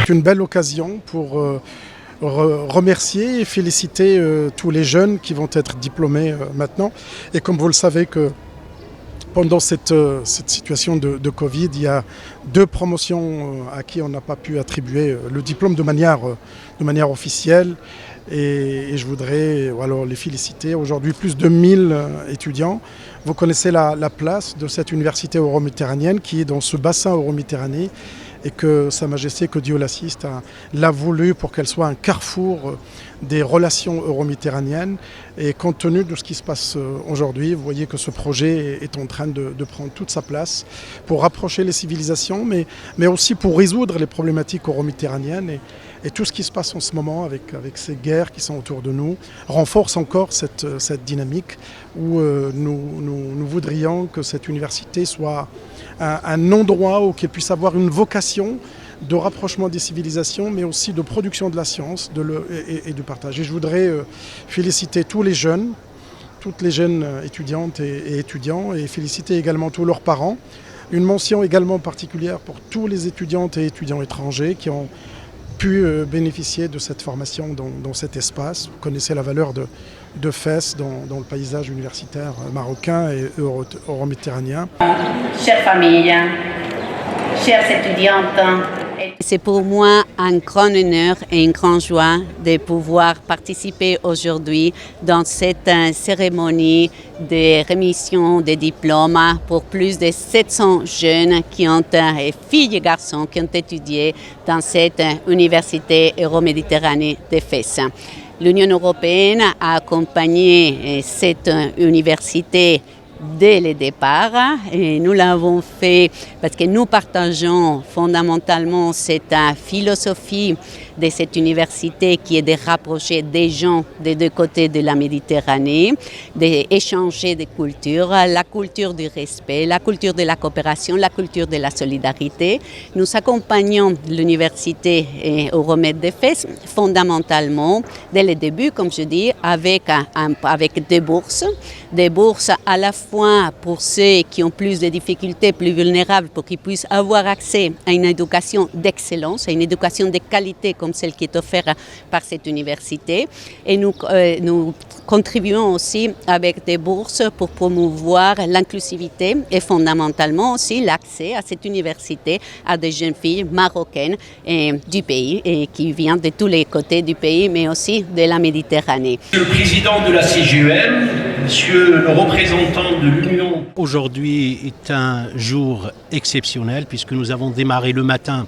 C'est une belle occasion pour remercier et féliciter tous les jeunes qui vont être diplômés maintenant. Et comme vous le savez que pendant cette situation de Covid, il y a 2 promotions à qui on n'a pas pu attribuer le diplôme de manière officielle. Et je voudrais les féliciter. Aujourd'hui, plus de 1000 étudiants. Vous connaissez la place de cette université euro-méditerranéenne qui est dans ce bassin euro-méditerranéen et que Sa Majesté, que Dieu l'assiste, l'a voulu pour qu'elle soit un carrefour des relations euro-méditerranéennes. Et compte tenu de ce qui se passe aujourd'hui, vous voyez que ce projet est en train de prendre toute sa place pour rapprocher les civilisations, mais aussi pour résoudre les problématiques euro-méditerranéennes. Et tout ce qui se passe en ce moment avec ces guerres qui sont autour de nous renforce encore cette dynamique où nous voudrions que cette université soit un endroit où qu'elle puisse avoir une vocation de rapprochement des civilisations, mais aussi de production de la science et de partage. Et je voudrais féliciter tous les jeunes, toutes les jeunes étudiantes et étudiants, et féliciter également tous leurs parents. Une mention également particulière pour tous les étudiantes et étudiants étrangers qui ont pu bénéficier de cette formation dans cet espace. Vous connaissez la valeur de Fès dans le paysage universitaire marocain et euro-méditerranéen. Chère famille, chers étudiantes, c'est pour moi un grand honneur et une grande joie de pouvoir participer aujourd'hui dans cette cérémonie de rémission des diplômes pour plus de 700 jeunes filles et garçons qui ont étudié dans cette université euro-méditerranéenne de Fès. L'Union européenne a accompagné cette université dès le départ et nous l'avons fait parce que nous partageons fondamentalement cette philosophie de cette université qui est de rapprocher des gens des 2 côtés de la Méditerranée, d'échanger des cultures, la culture du respect, la culture de la coopération, la culture de la solidarité. Nous accompagnons l'université Euromed de Fès fondamentalement dès le début, comme je dis, avec des bourses à la fois pour ceux qui ont plus de difficultés, plus vulnérables, pour qu'ils puissent avoir accès à une éducation d'excellence, à une éducation de qualité comme celle qui est offerte par cette université. Et nous contribuons aussi avec des bourses pour promouvoir l'inclusivité et fondamentalement aussi l'accès à cette université à des jeunes filles marocaines du pays et qui viennent de tous les côtés du pays, mais aussi de la Méditerranée. Monsieur le président de la CGEM, monsieur le représentant de l'Union. Aujourd'hui est un jour exceptionnel puisque nous avons démarré le matin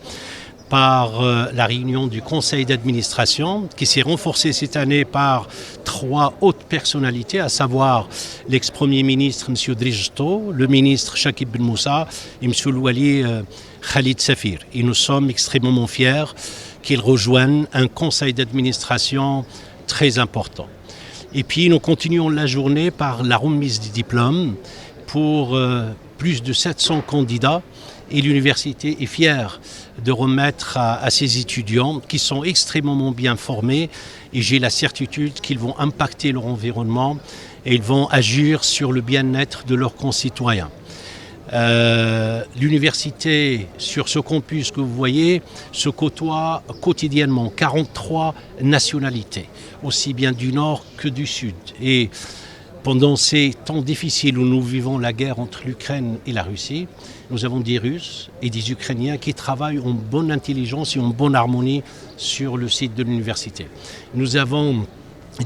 par la réunion du conseil d'administration qui s'est renforcée cette année par 3 hautes personnalités, à savoir l'ex-premier ministre M. Drijto, le ministre Chakib Ben Moussa et M. Louali Khalid Safir. Et nous sommes extrêmement fiers qu'ils rejoignent un conseil d'administration très important. Et puis nous continuons la journée par la remise des diplômes pour plus de 700 candidats. Et l'université est fière de remettre à ces étudiants qui sont extrêmement bien formés et j'ai la certitude qu'ils vont impacter leur environnement et ils vont agir sur le bien-être de leurs concitoyens. L'université, sur ce campus que vous voyez, se côtoie quotidiennement 43 nationalités, aussi bien du nord que du sud. Et pendant ces temps difficiles où nous vivons la guerre entre l'Ukraine et la Russie, nous avons des Russes et des Ukrainiens qui travaillent en bonne intelligence et en bonne harmonie sur le site de l'université. Nous avons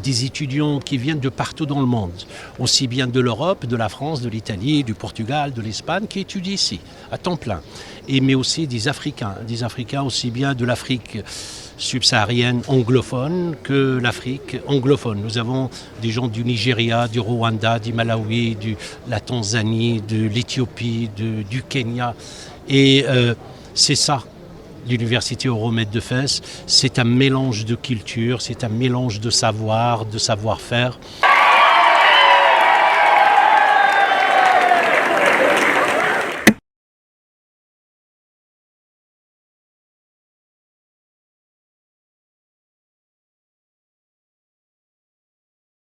des étudiants qui viennent de partout dans le monde, aussi bien de l'Europe, de la France, de l'Italie, du Portugal, de l'Espagne, qui étudient ici, à temps plein. Mais aussi des Africains aussi bien de l'Afrique subsaharienne anglophone que l'Afrique anglophone. Nous avons des gens du Nigeria, du Rwanda, du Malawi, de la Tanzanie, de l'Éthiopie, du Kenya. Et c'est ça, l'université Euromed de Fès. C'est un mélange de culture, c'est un mélange de savoir, de savoir-faire.